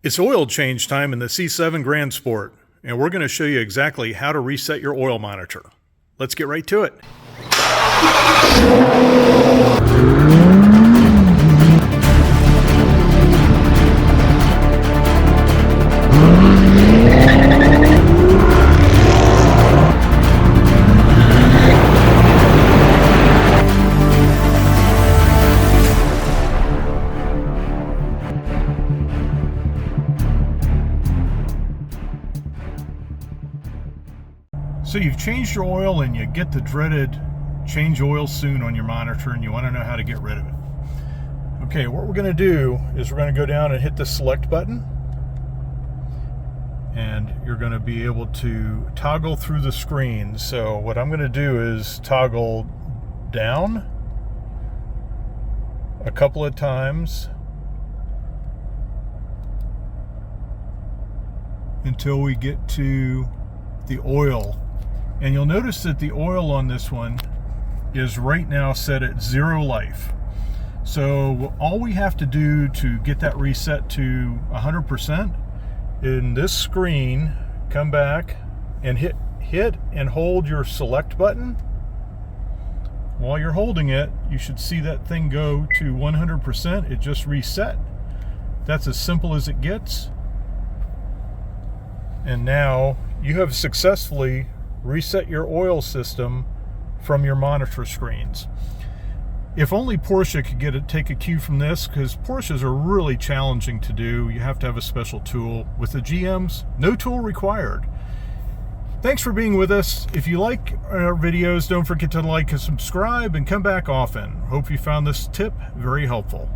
It's oil change time in the C7 Grand Sport, and we're going to show you exactly how to reset your oil monitor. Let's get right to it. So you've changed your oil and you get the dreaded change oil soon on your monitor and you want to know how to get rid of it. Okay, what we're going to do is we're going to go down and hit the select button, and you're going to be able to toggle through the screen. So what I'm going to do is toggle down a couple of times until we get to the oil. And you'll notice that the oil on this one is right now set at 0 life. So all we have to do to get that reset to 100%, in this screen, come back and hit and hold your select button. While you're holding it, you should see that thing go to 100%. It just reset. That's as simple as it gets. And now you have successfully reset your oil system from your monitor screens. If only Porsche could take a cue from this, because Porsches are really challenging to do. You have to have a special tool. With the GMs, no tool required. Thanks for being with us. If you like our videos, don't forget to like and subscribe and come back often. Hope you found this tip very helpful.